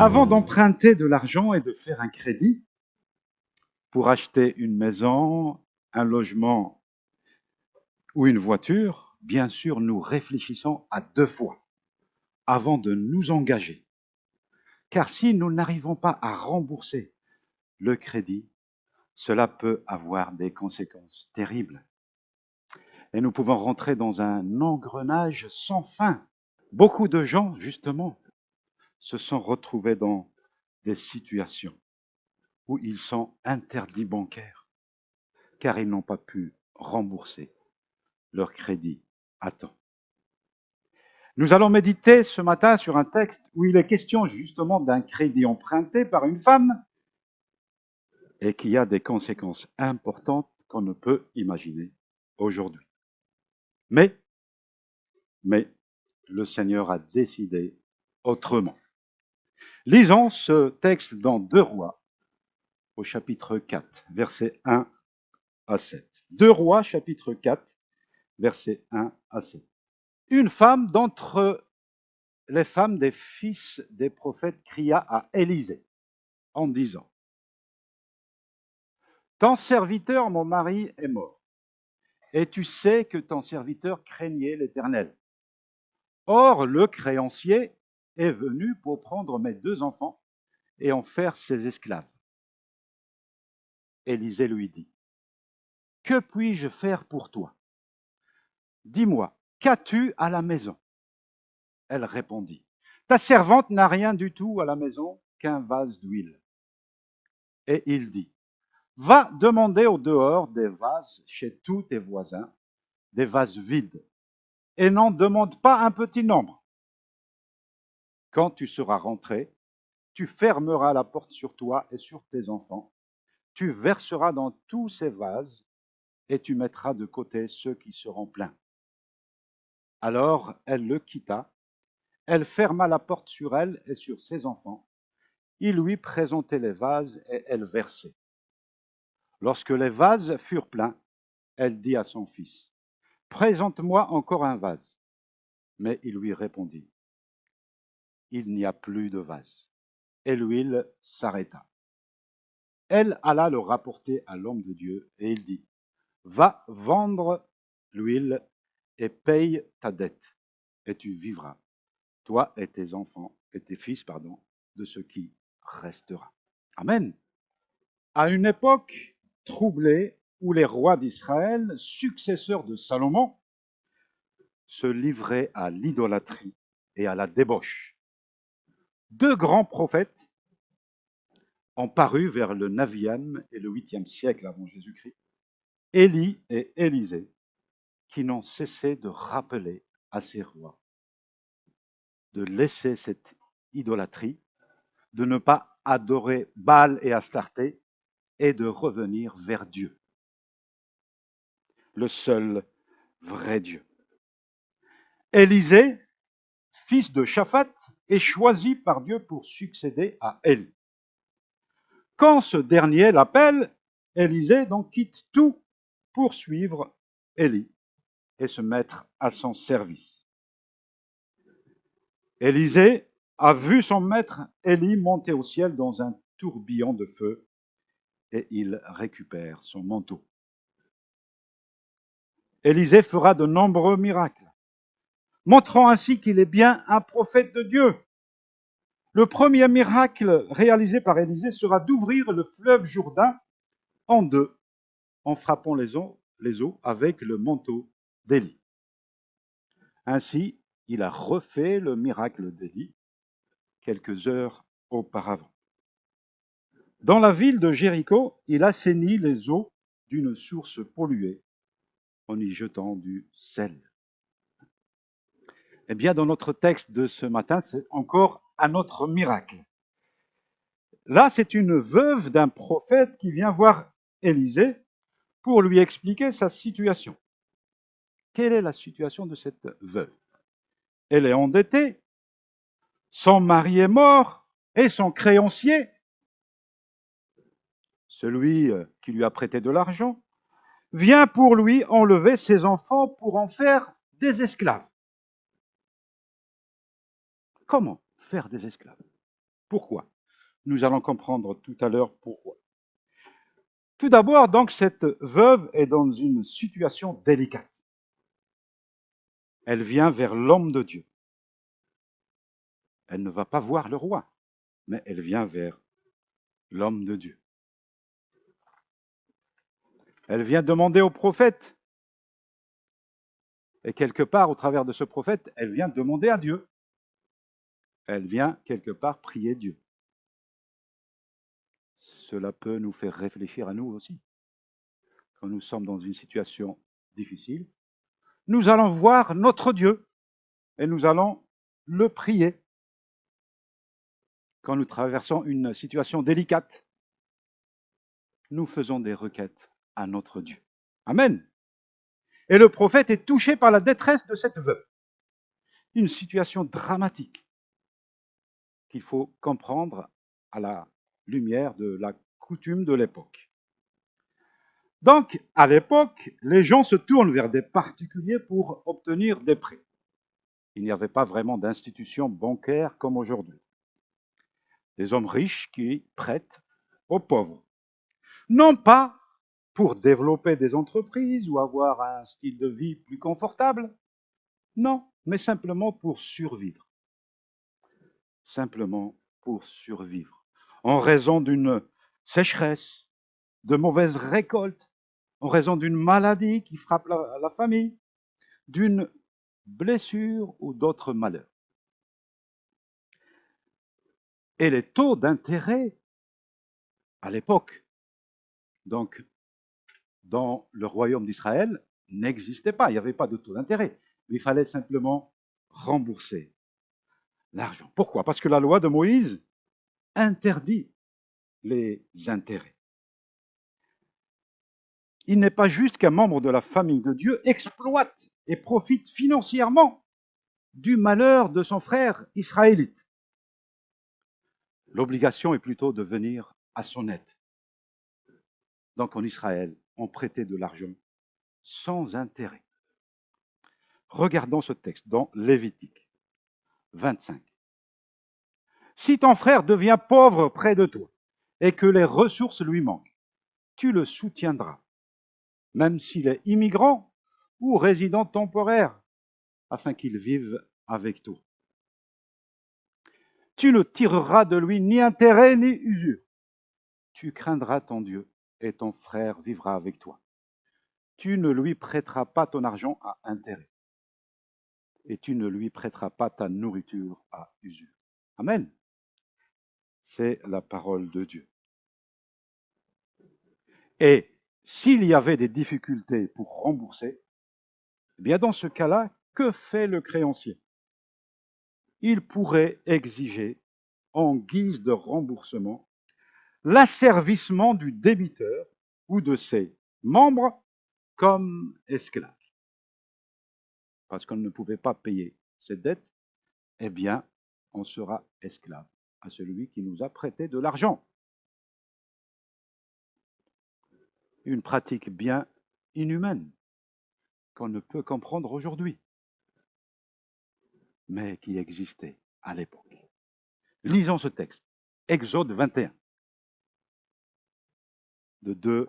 Avant d'emprunter de l'argent et de faire un crédit pour acheter une maison, un logement ou une voiture, bien sûr, nous réfléchissons à 2 fois avant de nous engager. Car si nous n'arrivons pas à rembourser le crédit, cela peut avoir des conséquences terribles. Et nous pouvons rentrer dans un engrenage sans fin. Beaucoup de gens, justement, se sont retrouvés dans des situations où ils sont interdits bancaires, car ils n'ont pas pu rembourser leur crédit à temps. Nous allons méditer ce matin sur un texte où il est question justement d'un crédit emprunté par une femme et qui a des conséquences importantes qu'on ne peut imaginer aujourd'hui. Mais le Seigneur a décidé autrement. Lisons ce texte dans 2 Rois, au chapitre 4, versets 1 à 7. 2 Rois, chapitre 4, versets 1 à 7. Une femme d'entre les femmes des fils des prophètes cria à Élisée en disant : « Ton serviteur, mon mari, est mort, et tu sais que ton serviteur craignait l'Éternel. Or, le créancier est venu pour prendre mes 2 enfants et en faire ses esclaves. » Élisée lui dit : « Que puis-je faire pour toi ? Dis-moi, qu'as-tu à la maison ? » Elle répondit : « Ta servante n'a rien du tout à la maison qu'un vase d'huile. » Et il dit : « Va demander au dehors des vases chez tous tes voisins, des vases vides, et n'en demande pas un petit nombre. Quand tu seras rentré, tu fermeras la porte sur toi et sur tes enfants, tu verseras dans tous ces vases, et tu mettras de côté ceux qui seront pleins. » Alors elle le quitta, elle ferma la porte sur elle et sur ses enfants. Il lui présentait les vases et elle versait. Lorsque les vases furent pleins, elle dit à son fils : « Présente-moi encore un vase. » Mais il lui répondit : « Il n'y a plus de vase. » Et l'huile s'arrêta. Elle alla le rapporter à l'homme de Dieu et il dit : « Va vendre l'huile et paye ta dette, et tu vivras, toi et tes enfants, et tes fils, de ce qui restera. » Amen. À une époque troublée où les rois d'Israël, successeurs de Salomon, se livraient à l'idolâtrie et à la débauche, 2 grands prophètes ont paru vers le 9e et le 8e siècle avant Jésus-Christ, Élie et Élisée, qui n'ont cessé de rappeler à ces rois de laisser cette idolâtrie, de ne pas adorer Baal et Astarté et de revenir vers Dieu, le seul vrai Dieu. Élisée, fils de Shaphat, est choisi par Dieu pour succéder à Élie. Quand ce dernier l'appelle, Élisée donc quitte tout pour suivre Élie et se mettre à son service. Élisée a vu son maître Élie monter au ciel dans un tourbillon de feu et il récupère son manteau. Élisée fera de nombreux miracles, montrant ainsi qu'il est bien un prophète de Dieu. Le premier miracle réalisé par Élisée sera d'ouvrir le fleuve Jourdain en 2 en frappant les eaux avec le manteau d'Élie. Ainsi, il a refait le miracle d'Élie quelques heures auparavant. Dans la ville de Jéricho, il assainit les eaux d'une source polluée en y jetant du sel. Eh bien, dans notre texte de ce matin, c'est encore un autre miracle. Là, c'est une veuve d'un prophète qui vient voir Élisée pour lui expliquer sa situation. Quelle est la situation de cette veuve ? Elle est endettée, son mari est mort et son créancier, celui qui lui a prêté de l'argent, vient pour lui enlever ses enfants pour en faire des esclaves. Comment faire des esclaves ? Pourquoi? Nous allons comprendre tout à l'heure pourquoi. Tout d'abord, donc, cette veuve est dans une situation délicate. Elle vient vers l'homme de Dieu. Elle ne va pas voir le roi, mais elle vient vers l'homme de Dieu. Elle vient demander au prophète. Et quelque part, au travers de ce prophète, elle vient demander à Dieu. Elle vient quelque part prier Dieu. Cela peut nous faire réfléchir à nous aussi. Quand nous sommes dans une situation difficile, nous allons voir notre Dieu et nous allons le prier. Quand nous traversons une situation délicate, nous faisons des requêtes à notre Dieu. Amen. Et le prophète est touché par la détresse de cette veuve. Une situation dramatique qu'il faut comprendre à la lumière de la coutume de l'époque. Donc, à l'époque, les gens se tournent vers des particuliers pour obtenir des prêts. Il n'y avait pas vraiment d'institution bancaire comme aujourd'hui. Des hommes riches qui prêtent aux pauvres. Non pas pour développer des entreprises ou avoir un style de vie plus confortable, non, mais simplement pour survivre. Simplement pour survivre. En raison d'une sécheresse, de mauvaises récoltes, en raison d'une maladie qui frappe la famille, d'une blessure ou d'autres malheurs. Et les taux d'intérêt à l'époque, donc dans le royaume d'Israël, n'existaient pas. Il n'y avait pas de taux d'intérêt. Il fallait simplement rembourser l'argent. Pourquoi? Parce que la loi de Moïse interdit les intérêts. Il n'est pas juste qu'un membre de la famille de Dieu exploite et profite financièrement du malheur de son frère israélite. L'obligation est plutôt de venir à son aide. Donc en Israël, on prêtait de l'argent sans intérêt. Regardons ce texte dans Lévitique 25. Si ton frère devient pauvre près de toi et que les ressources lui manquent, tu le soutiendras, même s'il est immigrant ou résident temporaire, afin qu'il vive avec toi. Tu ne tireras de lui ni intérêt ni usure. Tu craindras ton Dieu et ton frère vivra avec toi. Tu ne lui prêteras pas ton argent à intérêt et tu ne lui prêteras pas ta nourriture à usure. Amen. C'est la parole de Dieu. Et s'il y avait des difficultés pour rembourser, eh bien dans ce cas-là, que fait le créancier? Il pourrait exiger, en guise de remboursement, l'asservissement du débiteur ou de ses membres comme esclaves. Parce qu'on ne pouvait pas payer cette dette, eh bien, on sera esclave à celui qui nous a prêté de l'argent. Une pratique bien inhumaine qu'on ne peut comprendre aujourd'hui, mais qui existait à l'époque. Lisons ce texte, Exode 21, de 2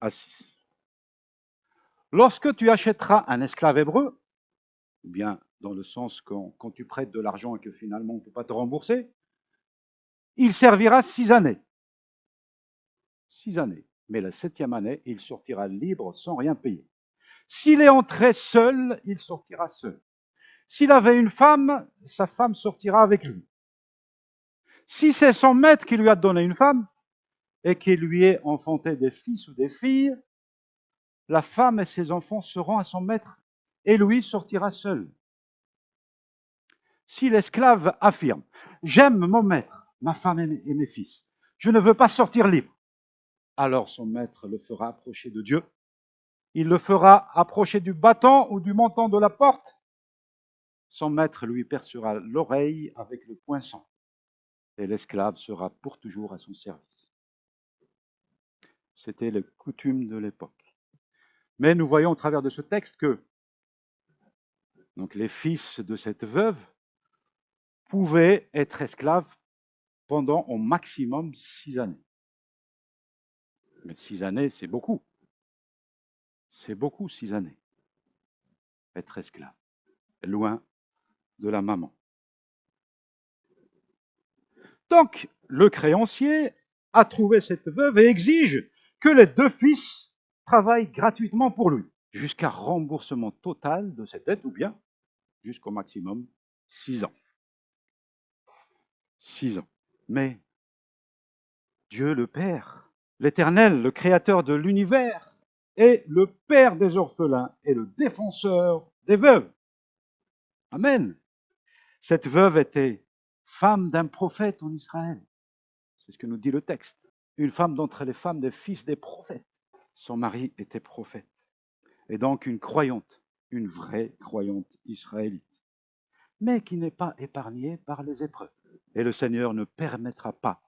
à 6. Lorsque tu achèteras un esclave hébreu, ou bien dans le sens quand tu prêtes de l'argent et que finalement on ne peut pas te rembourser, il servira 6 années. 6 années. Mais la 7e année, il sortira libre sans rien payer. S'il est entré seul, il sortira seul. S'il avait une femme, sa femme sortira avec lui. Si c'est son maître qui lui a donné une femme et qui lui ait enfanté des fils ou des filles, la femme et ses enfants seront à son maître et lui sortira seul. Si l'esclave affirme « J'aime mon maître, ma femme et mes fils, je ne veux pas sortir libre », alors son maître le fera approcher de Dieu. Il le fera approcher du battant ou du montant de la porte. Son maître lui percera l'oreille avec le poinçon et l'esclave sera pour toujours à son service. C'était les coutumes de l'époque. Mais nous voyons au travers de ce texte que donc, les fils de cette veuve pouvaient être esclaves pendant au maximum 6 années. Mais 6 années, c'est beaucoup. C'est beaucoup, 6 années. Être esclave, loin de la maman. Donc, le créancier a trouvé cette veuve et exige que les 2 fils travaillent gratuitement pour lui, jusqu'à remboursement total de cette dette, ou bien jusqu'au maximum 6 ans. 6 ans. Mais Dieu le Père, l'Éternel, le Créateur de l'univers, est le Père des orphelins et le défenseur des veuves. Amen. Cette veuve était femme d'un prophète en Israël. C'est ce que nous dit le texte. Une femme d'entre les femmes des fils des prophètes. Son mari était prophète. Et donc une croyante, une vraie croyante israélite, mais qui n'est pas épargnée par les épreuves. Et le Seigneur ne permettra pas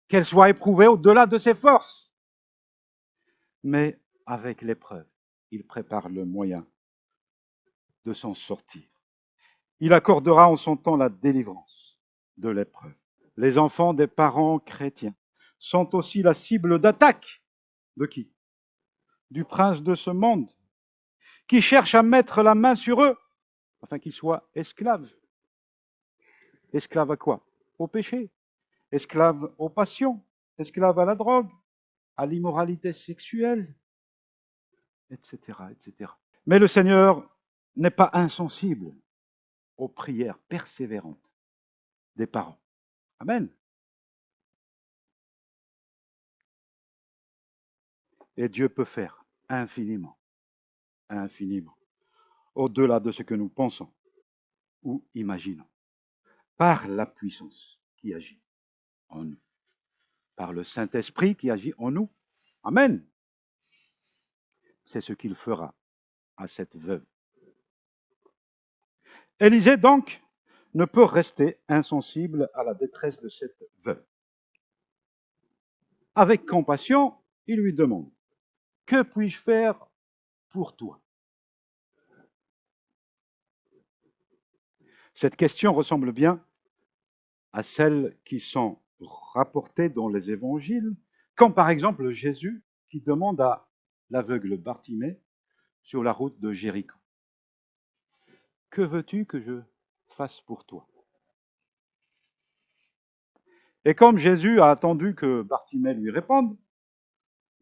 qu'elle soit éprouvée au-delà de ses forces. Mais avec l'épreuve, il prépare le moyen de s'en sortir. Il accordera en son temps la délivrance de l'épreuve. Les enfants des parents chrétiens sont aussi la cible d'attaque de qui? Du prince de ce monde, qui cherche à mettre la main sur eux afin qu'ils soient esclaves. Esclaves à quoi? Au péché. Esclaves aux passions. Esclaves à la drogue, à l'immoralité sexuelle, etc., etc. Mais le Seigneur n'est pas insensible aux prières persévérantes des parents. Amen. Et Dieu peut faire infiniment, infiniment, au-delà de ce que nous pensons ou imaginons, par la puissance qui agit en nous, par le Saint-Esprit qui agit en nous. Amen. C'est ce qu'il fera à cette veuve. Élisée, donc, ne peut rester insensible à la détresse de cette veuve. Avec compassion, il lui demande, « Que puis-je faire pour toi ?» Cette question ressemble bien à celles qui sont rapportées dans les évangiles, comme par exemple Jésus qui demande à l'aveugle Bartimée sur la route de Jéricho, « Que veux-tu que je fasse pour toi ?» Et comme Jésus a attendu que Bartimée lui réponde,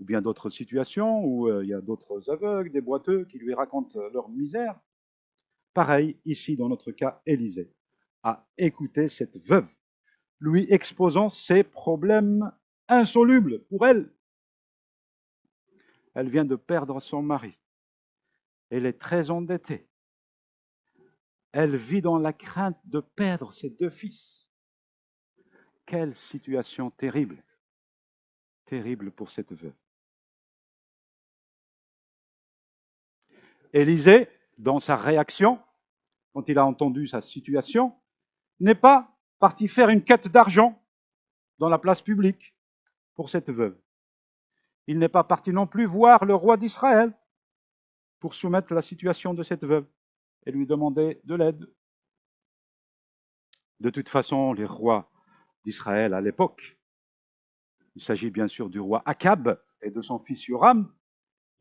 ou bien d'autres situations où il y a d'autres aveugles, des boiteux qui lui racontent leur misère, pareil, ici dans notre cas, Élisée a écouté cette veuve, lui exposant ses problèmes insolubles pour elle. Elle vient de perdre son mari. Elle est très endettée. Elle vit dans la crainte de perdre ses 2 fils. Quelle situation terrible, terrible pour cette veuve. Élisée, dans sa réaction, quand il a entendu sa situation, n'est pas parti faire une quête d'argent dans la place publique pour cette veuve. Il n'est pas parti non plus voir le roi d'Israël pour soumettre la situation de cette veuve et lui demander de l'aide. De toute façon, les rois d'Israël à l'époque, il s'agit bien sûr du roi Akab et de son fils Joram,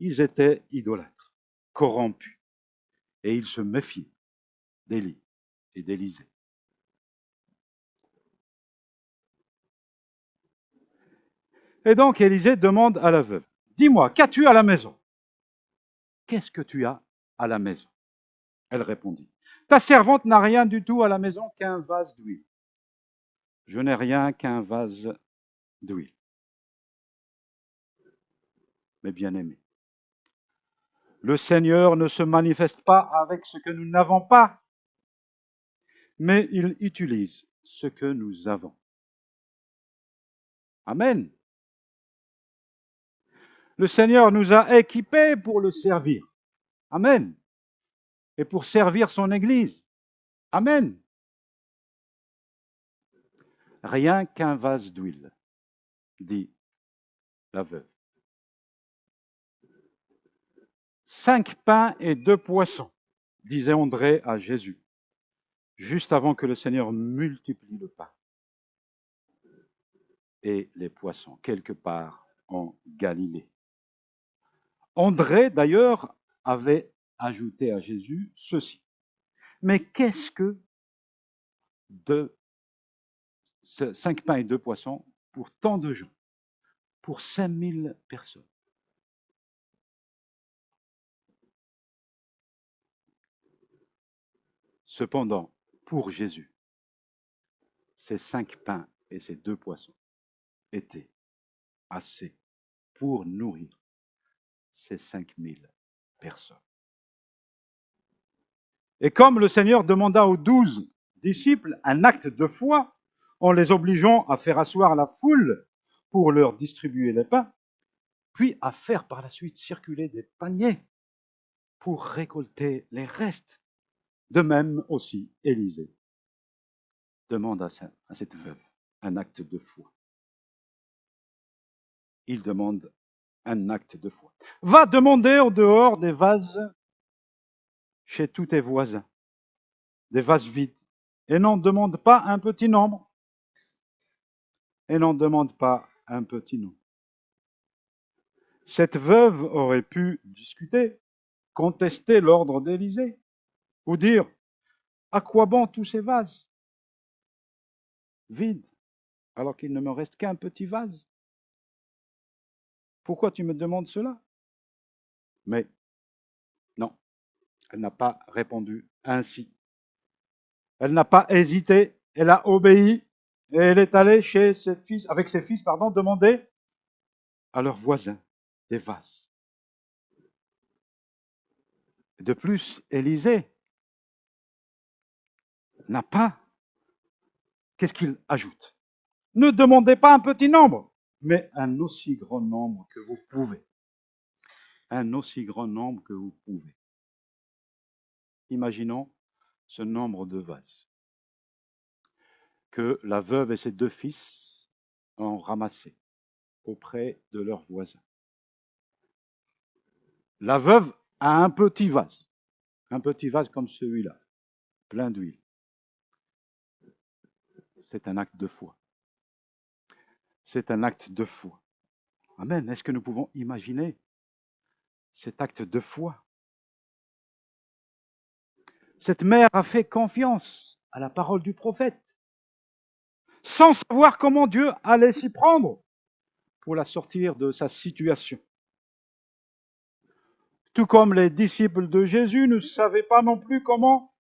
ils étaient idolâtres, corrompus, et ils se méfiaient d'Élie et d'Élisée. Et donc Élisée demande à la veuve, « Dis-moi, qu'as-tu à la maison ?» « Qu'est-ce que tu as à la maison ?» Elle répondit, « Ta servante n'a rien du tout à la maison qu'un vase d'huile. » « Je n'ai rien qu'un vase d'huile. » Mes bien-aimés, le Seigneur ne se manifeste pas avec ce que nous n'avons pas, mais il utilise ce que nous avons. Amen. Le Seigneur nous a équipés pour le servir. Amen. Et pour servir son Église. Amen. Rien qu'un vase d'huile, dit la veuve. 5 pains et 2 poissons, disait André à Jésus, juste avant que le Seigneur multiplie le pain. et les poissons, quelque part en Galilée. André, d'ailleurs, avait ajouté à Jésus ceci. Mais qu'est-ce que 5 pains et 2 poissons pour tant de gens, pour 5000 personnes? Cependant, pour Jésus, ces 5 pains et ces 2 poissons étaient assez pour nourrir ces 5000 personnes. Et comme le Seigneur demanda aux 12 disciples un acte de foi, en les obligeant à faire asseoir la foule pour leur distribuer les pains, puis à faire par la suite circuler des paniers pour récolter les restes. De même aussi, Élisée demande à cette veuve un acte de foi. Il demande un acte de foi. Va demander au dehors des vases chez tous tes voisins, des vases vides, et n'en demande pas un petit nombre. Et n'en demande pas un petit nombre. Cette veuve aurait pu discuter, contester l'ordre d'Élisée, ou dire, à quoi bon tous ces vases vides, alors qu'il ne me reste qu'un petit vase? Pourquoi tu me demandes cela? Mais non, elle n'a pas répondu ainsi. Elle n'a pas hésité, elle a obéi, et elle est allée chez ses fils, avec ses fils, demander à leurs voisins des vases. De plus, Élisée n'a pas. Qu'est-ce qu'il ajoute? Ne demandez pas un petit nombre, mais un aussi grand nombre que vous pouvez. Un aussi grand nombre que vous pouvez. Imaginons ce nombre de vases que la veuve et ses 2 fils ont ramassés auprès de leurs voisins. La veuve a un petit vase comme celui-là, plein d'huile. C'est un acte de foi. C'est un acte de foi. Amen. Est-ce que nous pouvons imaginer cet acte de foi? Cette mère a fait confiance à la parole du prophète, sans savoir comment Dieu allait s'y prendre pour la sortir de sa situation. Tout comme les disciples de Jésus ne savaient pas non plus comment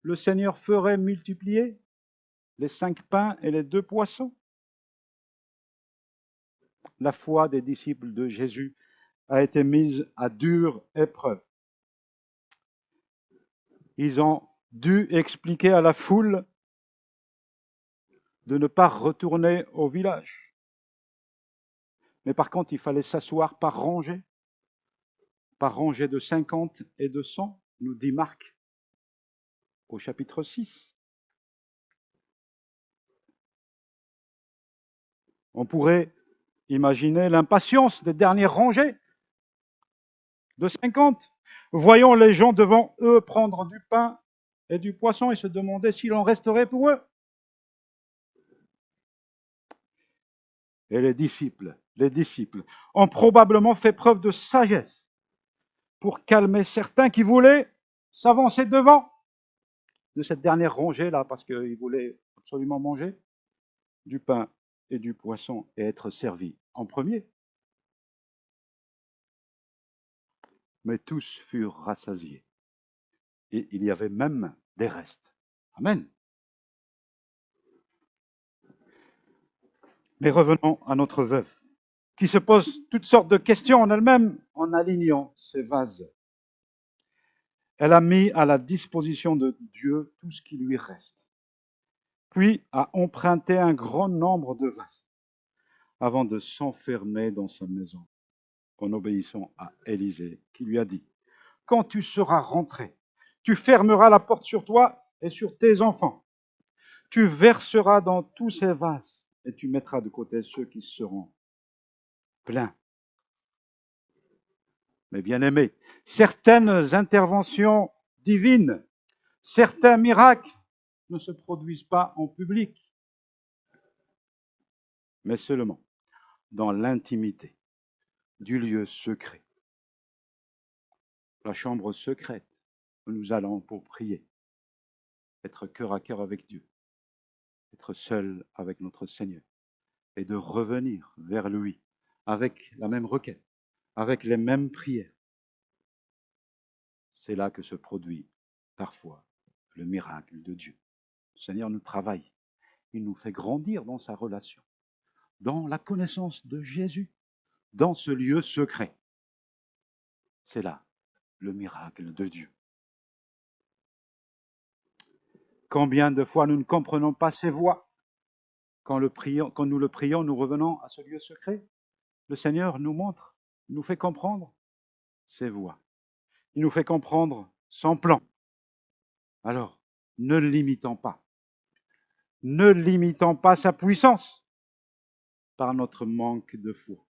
le Seigneur ferait multiplier les 5 pains et les 2 poissons. La foi des disciples de Jésus a été mise à dure épreuve. Ils ont dû expliquer à la foule de ne pas retourner au village. Mais par contre, il fallait s'asseoir par rangée de 50 et de 100, nous dit Marc au chapitre 6. On pourrait imaginer l'impatience des dernières rangées de 50, voyant les gens devant eux prendre du pain et du poisson et se demander s'il en resterait pour eux. Et les disciples ont probablement fait preuve de sagesse pour calmer certains qui voulaient s'avancer devant de cette dernière rangée-là, parce qu'ils voulaient absolument manger du pain et du poisson et être servis en premier. Mais tous furent rassasiés. Et il y avait même des restes. Amen. Mais revenons à notre veuve, qui se pose toutes sortes de questions en elle-même en alignant ces vases. Elle a mis à la disposition de Dieu tout ce qui lui reste, puis a emprunté un grand nombre de vases avant de s'enfermer dans sa maison en obéissant à Élisée, qui lui a dit, « Quand tu seras rentré, tu fermeras la porte sur toi et sur tes enfants. Tu verseras dans tous ces vases et tu mettras de côté ceux qui seront pleins. » Mais bien aimés, certaines interventions divines, certains miracles ne se produisent pas en public. mais seulement dans l'intimité du lieu secret, la chambre secrète où nous allons pour prier, être cœur à cœur avec Dieu, être seul avec notre Seigneur et de revenir vers lui avec la même requête, avec les mêmes prières. C'est là que se produit parfois le miracle de Dieu. Le Seigneur nous travaille, il nous fait grandir dans sa relation, dans la connaissance de Jésus, dans ce lieu secret. C'est là le miracle de Dieu. Combien de fois nous ne comprenons pas ses voies? Quand nous le prions, nous revenons à ce lieu secret. Le Seigneur nous montre, nous fait comprendre ses voies. Il nous fait comprendre son plan. Alors, ne limitons pas. Ne limitons pas sa puissance par notre manque de foi.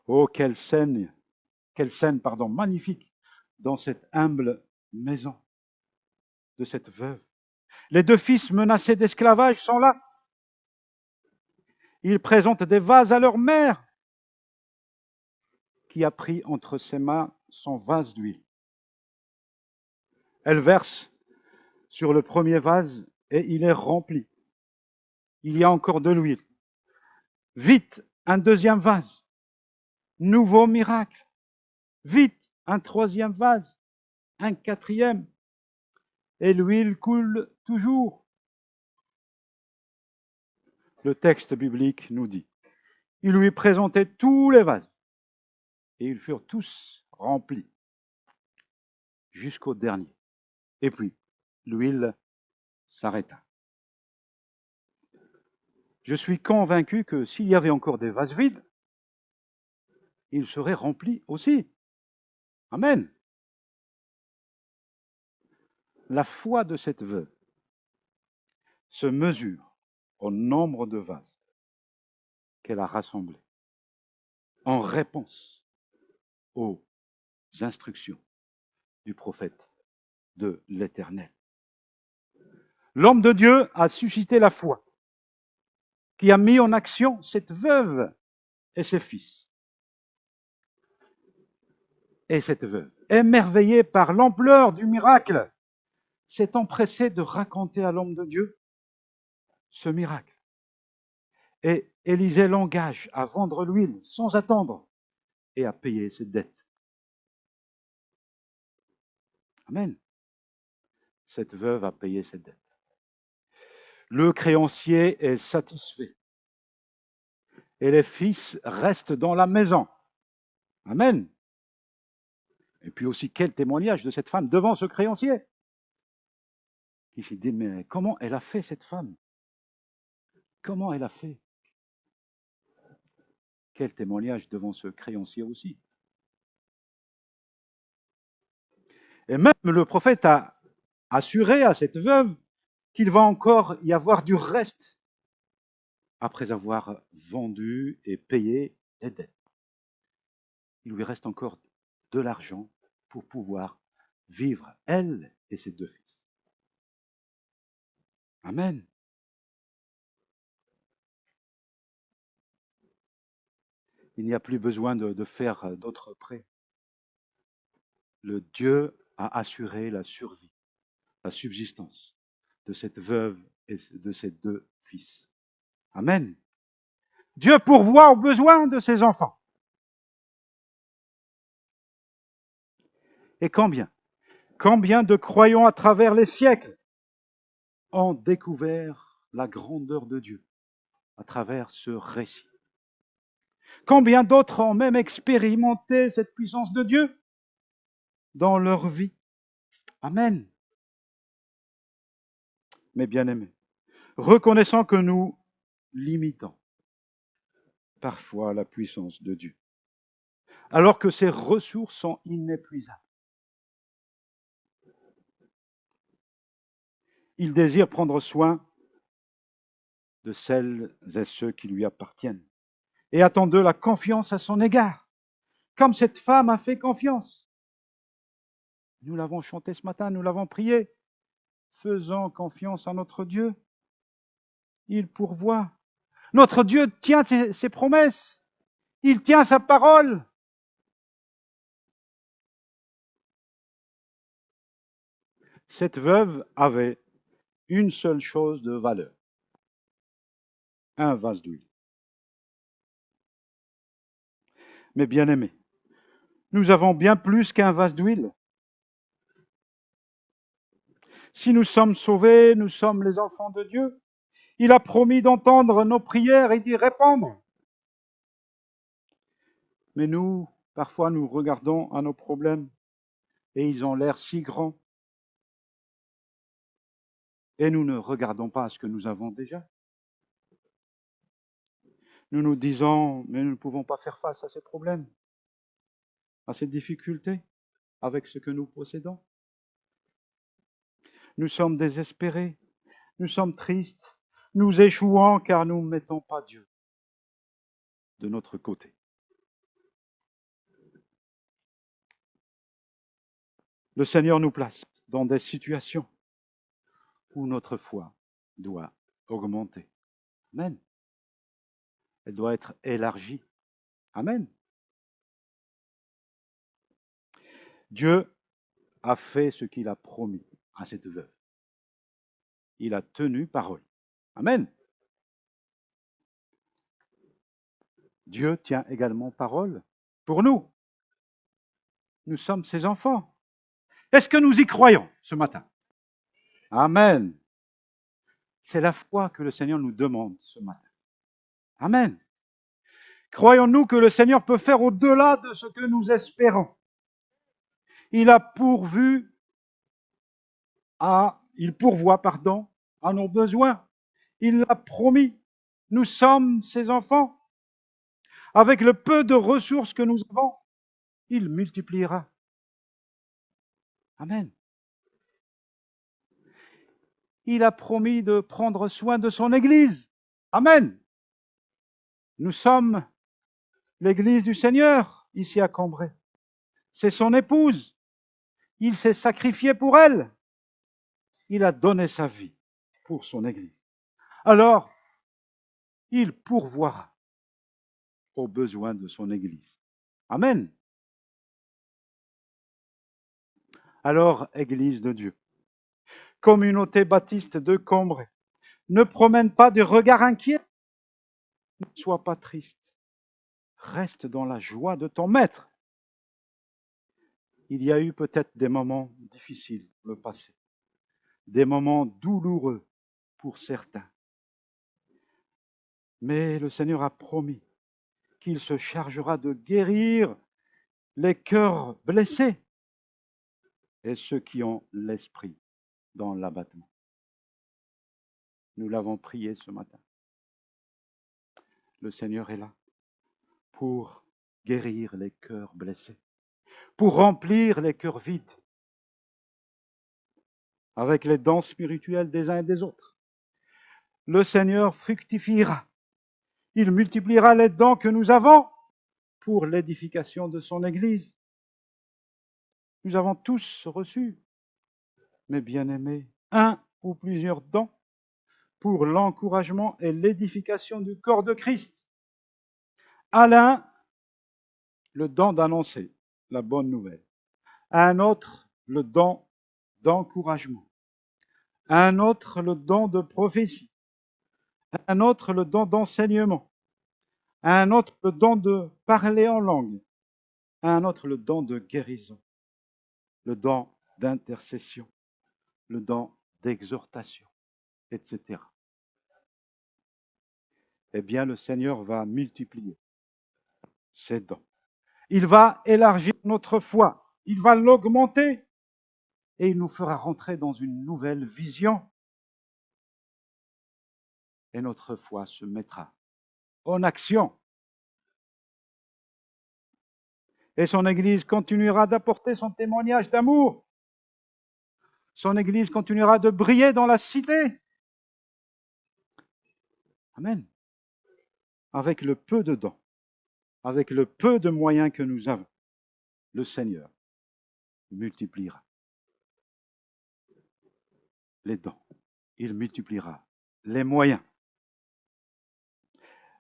Oh, quelle scène magnifique dans cette humble maison de cette veuve. Les deux fils menacés d'esclavage sont là. Ils présentent des vases à leur mère, qui a pris entre ses mains son vase d'huile. Elle verse sur le premier vase et il est rempli. Il y a encore de l'huile. Vite, un deuxième vase. Nouveau miracle. Vite, un troisième vase. Un quatrième. Et l'huile coule toujours. Le texte biblique nous dit, il lui présentait tous les vases et ils furent tous remplis jusqu'au dernier. Et puis, l'huile s'arrêta. Je suis convaincu que s'il y avait encore des vases vides, ils seraient remplis aussi. Amen. La foi de cette veuve se mesure au nombre de vases qu'elle a rassemblés en réponse aux instructions du prophète de l'Éternel. L'homme de Dieu a suscité la foi qui a mis en action cette veuve et ses fils. Et cette veuve, émerveillée par l'ampleur du miracle, s'est empressée de raconter à l'homme de Dieu ce miracle. Et Élisée l'engage à vendre l'huile sans attendre et à payer ses dettes. Amen. Cette veuve a payé ses dettes. Le créancier est satisfait. Et les fils restent dans la maison. Amen. Et puis aussi, quel témoignage de cette femme devant ce créancier qui s'est dit, mais comment elle a fait cette femme? Comment elle a fait? Quel témoignage devant ce créancier aussi. Et même le prophète a assuré à cette veuve qu'il va encore y avoir du reste après avoir vendu et payé les dettes. Il lui reste encore de l'argent pour pouvoir vivre, elle et ses deux fils. Amen. Il n'y a plus besoin de faire d'autres prêts. Le Dieu a assuré la survie, la subsistance de cette veuve et de ses deux fils. Amen. Dieu pourvoit aux besoins de ses enfants. Et combien de croyants à travers les siècles ont découvert la grandeur de Dieu à travers ce récit? Combien d'autres ont même expérimenté cette puissance de Dieu dans leur vie? Amen. Mes bien-aimés, reconnaissant que nous limitons parfois la puissance de Dieu, alors que ses ressources sont inépuisables. Il désire prendre soin de celles et ceux qui lui appartiennent et attend d'eux la confiance à son égard, comme cette femme a fait confiance. Nous l'avons chanté ce matin, nous l'avons prié. Faisons confiance à notre Dieu. il pourvoit. Notre Dieu tient ses promesses. Il tient sa parole. Cette veuve avait une seule chose de valeur. Un vase d'huile. Mais bien aimés, nous avons bien plus qu'un vase d'huile. Si nous sommes sauvés, nous sommes les enfants de Dieu. Il a promis d'entendre nos prières et d'y répondre. Mais nous, parfois, nous regardons à nos problèmes et ils ont l'air si grands. Et nous ne regardons pas à ce que nous avons déjà. Nous nous disons, mais nous ne pouvons pas faire face à ces problèmes, à ces difficultés, avec ce que nous possédons. Nous sommes désespérés, nous sommes tristes, nous échouons car nous ne mettons pas Dieu de notre côté. Le Seigneur nous place dans des situations où notre foi doit augmenter. Amen. Elle doit être élargie. Amen. Dieu a fait ce qu'il a promis à cette veuve. Il a tenu parole. Amen. Dieu tient également parole pour nous. Nous sommes ses enfants. Est-ce que nous y croyons ce matin? Amen. C'est la foi que le Seigneur nous demande ce matin. Amen. Croyons-nous que le Seigneur peut faire au-delà de ce que nous espérons? Il pourvoit, à nos besoins. Il l'a promis. Nous sommes ses enfants. Avec le peu de ressources que nous avons, il multipliera. Amen. Il a promis de prendre soin de son Église. Amen. Nous sommes l'Église du Seigneur, ici à Cambrai. C'est son épouse. Il s'est sacrifié pour elle. Il a donné sa vie pour son Église. Alors, il pourvoira aux besoins de son Église. Amen. Alors, Église de Dieu, communauté baptiste de Cambrai, ne promène pas de regard inquiet. Ne sois pas triste. Reste dans la joie de ton maître. Il y a eu peut-être des moments difficiles dans le passé, des moments douloureux pour certains. Mais le Seigneur a promis qu'il se chargera de guérir les cœurs blessés et ceux qui ont l'esprit dans l'abattement. Nous l'avons prié ce matin. Le Seigneur est là pour guérir les cœurs blessés, pour remplir les cœurs vides avec les dons spirituels des uns et des autres. Le Seigneur fructifiera. Il multipliera les dons que nous avons pour l'édification de son Église. Nous avons tous reçu, mes bien-aimés, un ou plusieurs dons pour l'encouragement et l'édification du corps de Christ. À l'un, le don d'annoncer la bonne nouvelle. À un autre, le don d'encouragement. À un autre, le don de prophétie. À un autre, le don d'enseignement. À un autre, le don de parler en langue. À un autre, le don de guérison. Le don d'intercession. Le don d'exhortation, etc. Eh bien, le Seigneur va multiplier ces dons. Il va élargir notre foi. Il va l'augmenter. Et il nous fera rentrer dans une nouvelle vision. Et notre foi se mettra en action. Et son Église continuera d'apporter son témoignage d'amour. Son Église continuera de briller dans la cité. Amen. Avec le peu de dons, avec le peu de moyens que nous avons, le Seigneur multipliera les dons. Il multipliera les moyens.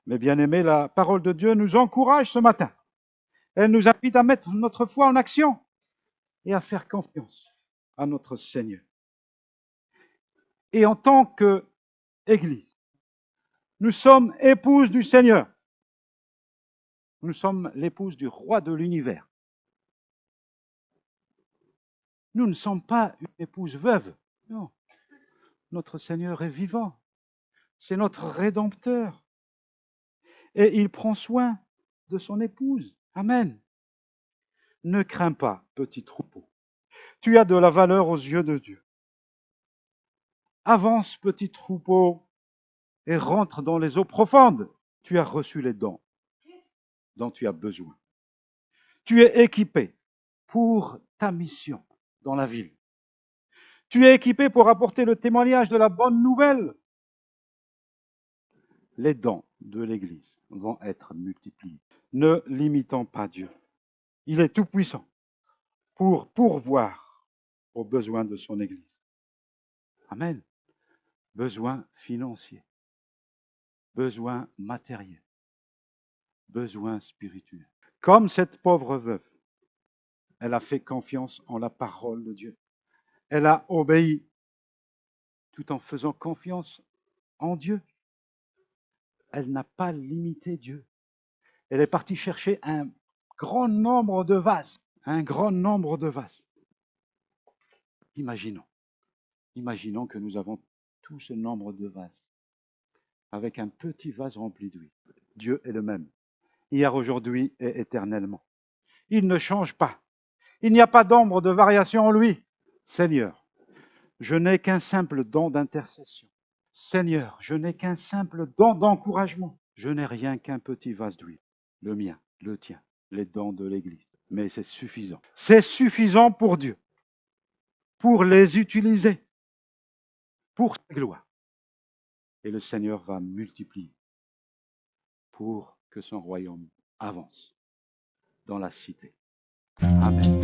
Mes bien-aimés, la parole de Dieu nous encourage ce matin. Elle nous invite à mettre notre foi en action et à faire confiance à notre Seigneur. Et en tant qu'Église, nous sommes épouses du Seigneur. Nous sommes l'épouse du roi de l'univers. Nous ne sommes pas une épouse veuve. Non. Notre Seigneur est vivant. C'est notre Rédempteur. Et il prend soin de son épouse. Amen. Ne crains pas, petit troupeau. Tu as de la valeur aux yeux de Dieu. Avance, petit troupeau, et rentre dans les eaux profondes. Tu as reçu les dons dont tu as besoin. Tu es équipé pour ta mission dans la ville. Tu es équipé pour apporter le témoignage de la bonne nouvelle. Les dons de l'Église vont être multipliés. Ne limitons pas Dieu. Il est tout-puissant pour pourvoir aux besoins de son Église. Amen. Besoins financiers, besoins matériels, besoins spirituels. Comme cette pauvre veuve, elle a fait confiance en la parole de Dieu. Elle a obéi tout en faisant confiance en Dieu. Elle n'a pas limité Dieu. Elle est partie chercher un grand nombre de vases. Un grand nombre de vases. Imaginons que nous avons tout ce nombre de vases avec un petit vase rempli d'huile. Dieu est le même, hier, aujourd'hui et éternellement. Il ne change pas. Il n'y a pas d'ombre de variation en lui. Seigneur, je n'ai qu'un simple don d'intercession. Seigneur, je n'ai qu'un simple don d'encouragement. Je n'ai rien qu'un petit vase d'huile. Le mien, le tien, les dons de l'Église. Mais c'est suffisant. C'est suffisant pour Dieu, pour les utiliser, pour sa gloire. Et le Seigneur va multiplier pour que son royaume avance dans la cité. Amen.